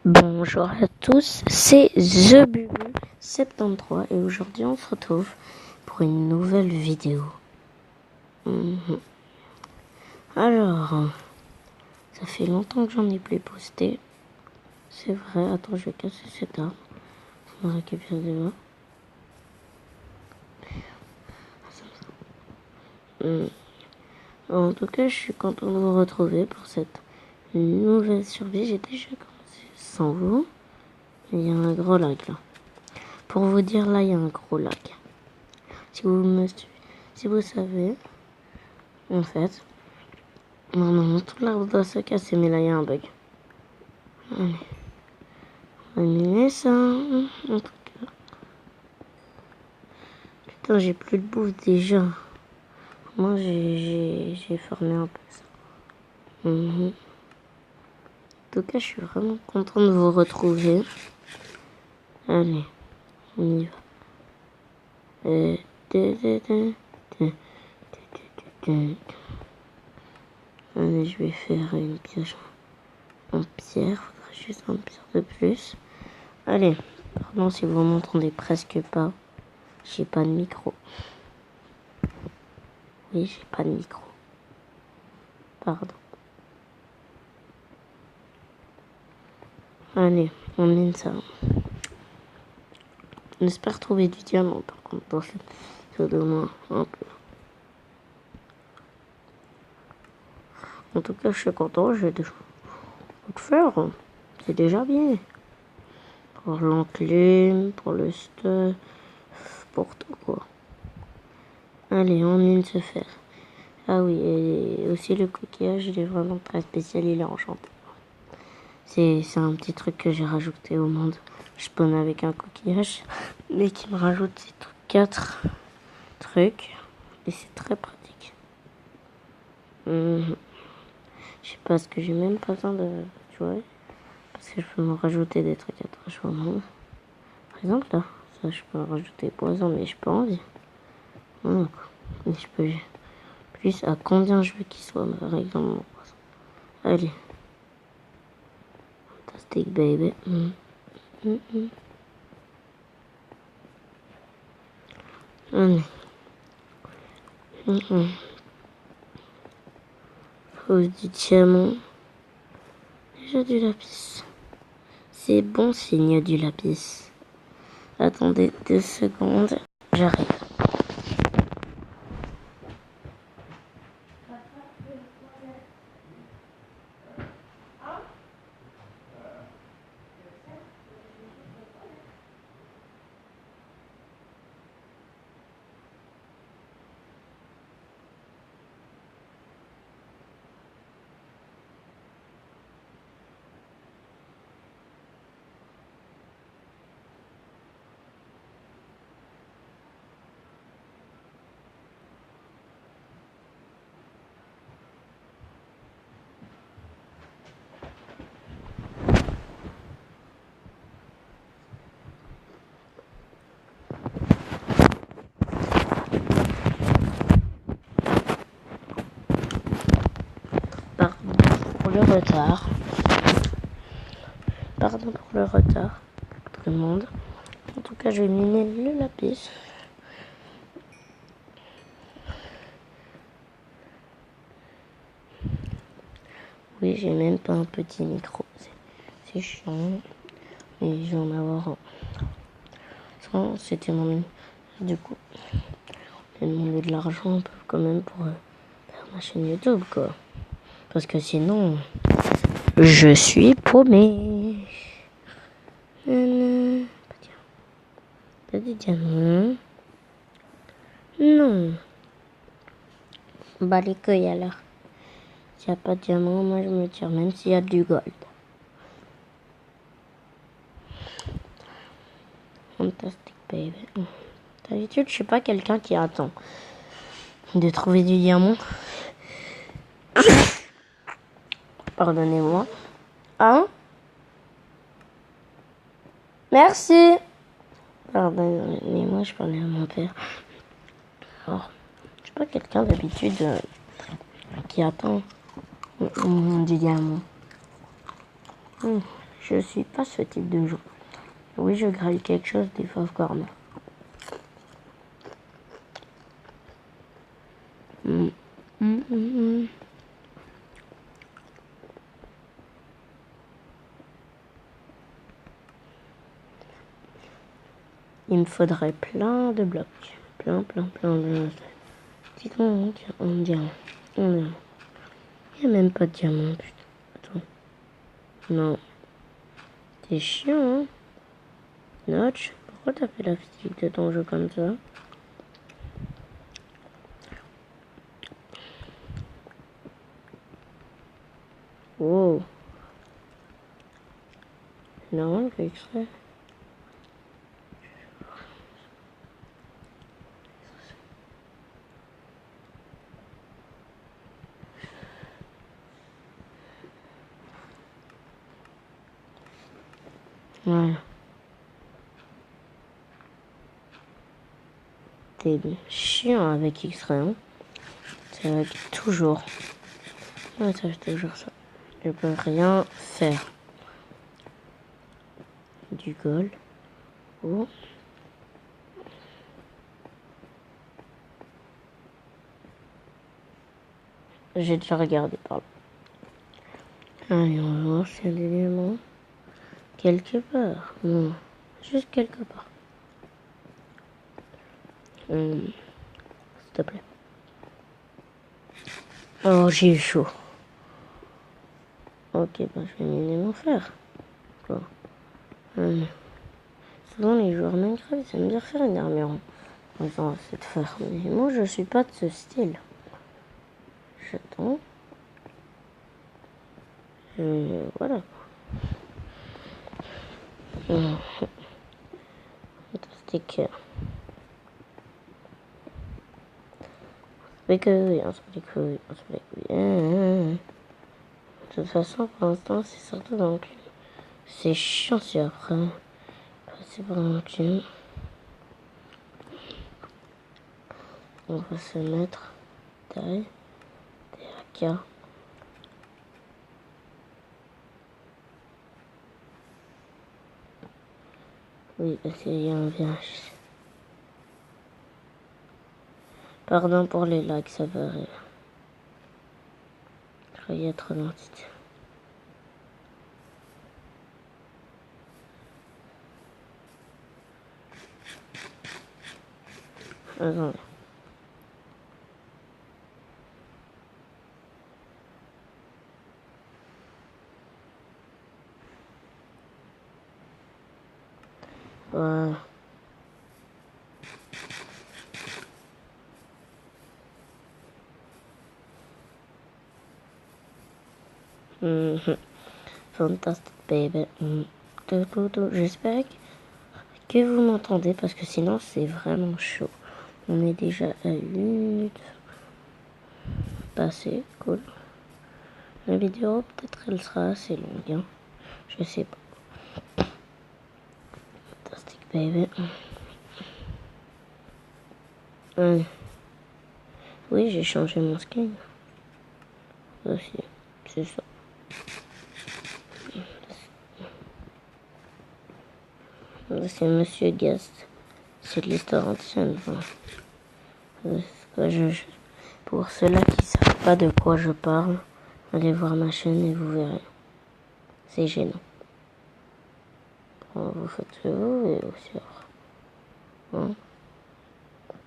Bonjour à tous, c'est TheBubu73 et aujourd'hui on se retrouve pour une nouvelle vidéo. Alors, ça fait longtemps que j'en ai plus posté. C'est vrai, attends, je vais casser cet arbre. On va récupérer des mains. En tout cas, je suis content de vous retrouver pour cette nouvelle survie. J'ai déjà commencé sans vous. Il y a un gros lac là. Pour vous dire, là, il y a un gros lac. Si vous savez, en fait, normalement tout l'arbre doit se casser, mais là, il y a un bug. Allez, on va éliminer ça. En tout cas. Putain, j'ai plus de bouffe déjà. Moi, j'ai formé un peu ça. En tout cas, je suis vraiment content de vous retrouver. Allez, on y va. Allez, je vais faire une pioche en pierre. Faudra juste une pierre de plus. Allez, pardon si vous m'entendez presque pas. J'ai pas de micro. Oui, j'ai pas de micro. Pardon. Allez, on mine ça. On espère trouver du diamant par contre dans cette vidéo de moi un peu. En tout cas, je suis content, j'ai des choses à faire. C'est déjà bien. Pour l'enclume, pour le stuff, pour tout quoi. Allez, on mine ce fer. Ah oui, et aussi le coquillage, il est vraiment très spécial, il est enchanté. C'est un petit truc que j'ai rajouté au monde. Je spawn avec un coquillage, mais qui me rajoute ces 4 trucs. Et c'est très pratique. Je sais pas, ce que j'ai même pas besoin de jouer. Parce que je peux me rajouter des trucs à trois choix au monde. Par exemple là, ça je peux rajouter poison, mais je peux envie. Mais je peux plus à combien je veux qu'il soit, par exemple mon poison. Allez. Fantastic baby. Allez. Faut du diamant. Déjà du lapis. C'est bon s'il y a du lapis. Attendez 2 secondes. J'arrive. Pardon pour le retard, tout le monde. En tout cas, je vais miner le lapis. Oui, j'ai même pas un petit micro. C'est chiant. Mais je vais en avoir un. Ça, c'était mon... Du coup, j'ai demandé de l'argent un peu quand même pour faire ma chaîne YouTube, quoi. Parce que sinon, je suis paumé. Pas de diamant. Non. Bah les couilles alors. S'il n'y a pas de diamant, moi je me tire, même s'il y a du gold. Fantastic baby. D'habitude, je suis pas quelqu'un qui attend de trouver du diamant. Pardonnez-moi. Hein? Merci. Pardonnez-moi, je parlais à mon père. Alors, je suis pas quelqu'un d'habitude qui attend du diamant. Je Je suis pas ce type de joueur. Oui, je graille quelque chose des Five Corners. Il me faudrait plein de blocs. Plein de... Dites-moi, on diamant. Il n'y a même pas de diamant, putain. Attends. Non. T'es chiant, hein. Notch, pourquoi t'as fait la physique de ton jeu comme ça? Wow. C'est normal le fait exprès. Voilà. T'es chiant avec X-Ray, hein. Ça va toujours. Ouais, ça fait toujours ça. Je peux rien faire. Du goal. Oh. J'ai déjà regardé par là. Allez, on va voir s'il y a des éléments. Quelque part. Non. Juste quelque part. S'il te plaît. Oh, j'ai eu chaud. Ok, bah je vais m'en faire. Quoi. Souvent les joueurs Minecraft ils aiment bien faire une armure en faisant cette faire. Mais moi je suis pas de ce style. J'attends. Voilà. Fantastique. On se fait les couilles. De toute façon, pour l'instant, c'est surtout dans le cul. C'est chiant si après. Passer par le cul. On va se mettre taille, des AK. Oui, parce qu'il y a un virage. Pardon pour les lags, ça va arriver. Je crois qu'il y a trop d'entités. Attendez. Voilà. Fantastic baby. J'espère que vous m'entendez parce que sinon c'est vraiment chaud. On est déjà à 1 minute passée. Cool. La vidéo peut-être elle sera assez longue. Hein. Je sais pas. Fantastic baby. Oui, j'ai changé mon skin. Aussi, c'est ça. C'est Monsieur Guest. C'est de l'histoire ancienne. Pour ceux-là qui ne savent pas de quoi je parle, allez voir ma chaîne et vous verrez. C'est gênant. Vous faites ce que vous voulez aussi. Hein?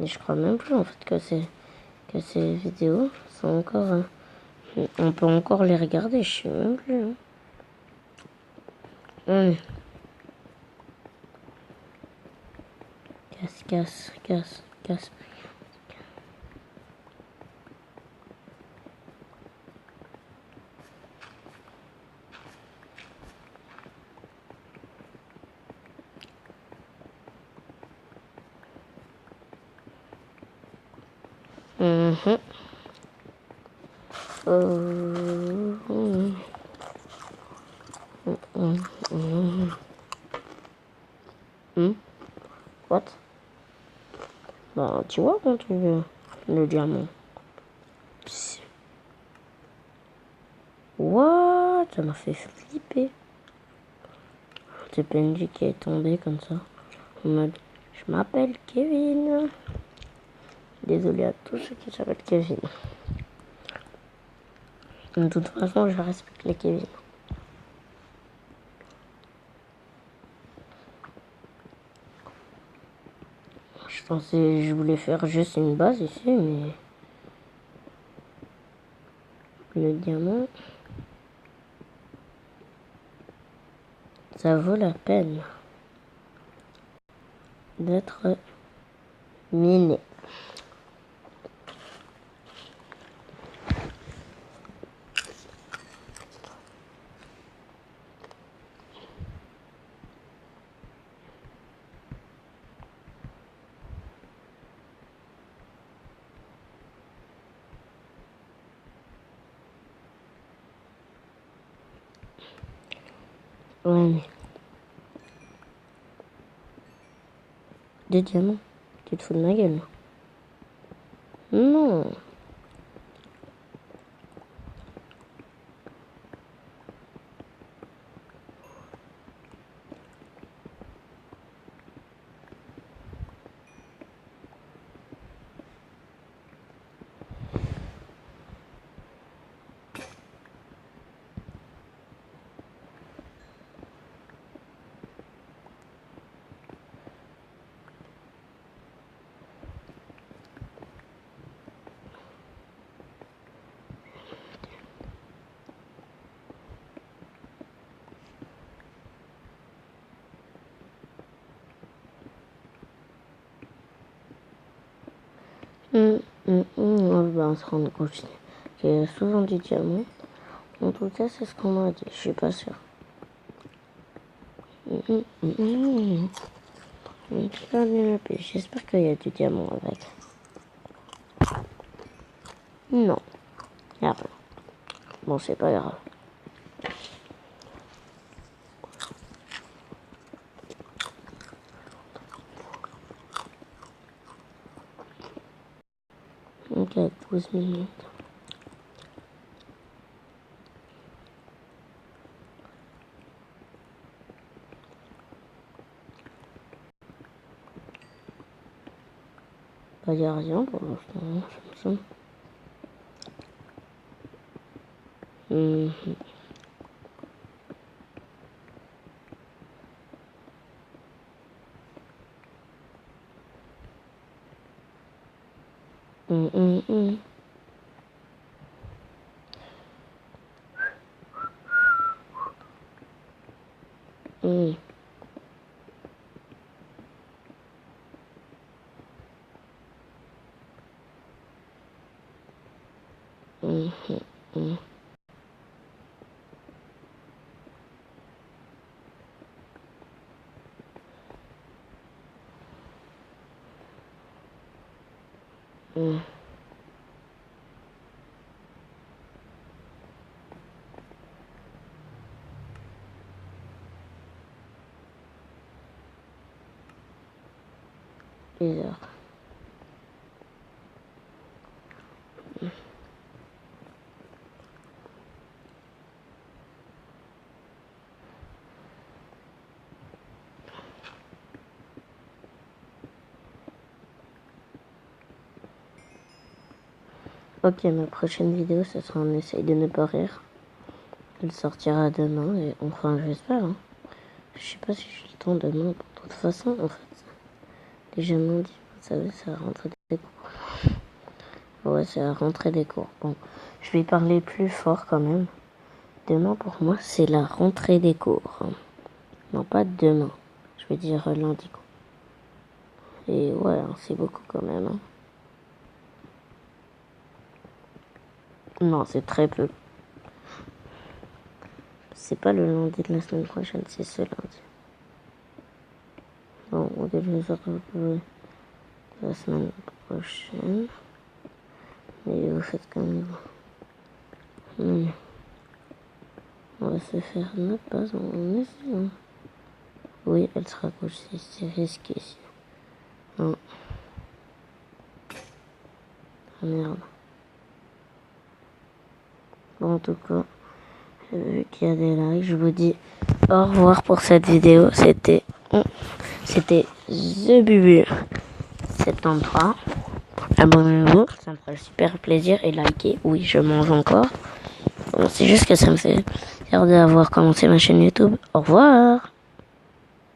Et je crois même plus en fait que ces vidéos sont encore... on peut encore les regarder, je sais même plus. Hein. Casse. What? Bah, tu vois quand tu veux le diamant. What? Ça m'a fait flipper. de PNJ qui est tombé comme ça. En mode, je m'appelle Kevin. Désolé à tous ceux qui s'appellent Kevin. De toute façon, je respecte les Kevin. Je voulais faire juste une base ici, mais le diamant, ça vaut la peine d'être miné. Ouais, mais... Des diamants? Tu te fous de ma gueule? Non. On se rend compte qu'il y a souvent du diamant. En tout cas, c'est ce qu'on m'a dit. Je suis pas sûre. J'espère qu'il y a du diamant avec. Non. Y a rien. Bon, c'est pas grave. Ok, 12 minutes. Bah, y a rien pour l'instant, ça me semble. Bizarre. Ok, ma prochaine vidéo, ce sera on essaye de ne pas rire. Elle sortira demain, et enfin, j'espère. Hein. Je sais pas si j'ai le temps demain. De toute façon, en fait, déjà lundi, vous savez, c'est la rentrée des cours. Ouais, c'est la rentrée des cours. Bon, je vais parler plus fort quand même. Demain, pour moi, c'est la rentrée des cours. Hein. Non, pas demain. Je vais dire lundi. Quoi. Et ouais, hein, c'est beaucoup quand même. Hein. Non, c'est très peu. C'est pas le lundi de la semaine prochaine, c'est ce lundi. Bon, on devrait se retrouver la semaine prochaine. Mais vous faites comme vous. On va se faire notre base en essayant. Oui, elle sera couchée, c'est risqué ici. Non. Ah merde. Bon, en tout cas, vu qu'il y a des likes, je vous dis au revoir pour cette vidéo. C'était The Bubu 73. Abonnez-vous, ça me ferait super plaisir, et likez. Oui, je mange encore. Bon, c'est juste que ça me fait fier d'avoir commencé ma chaîne YouTube. Au revoir.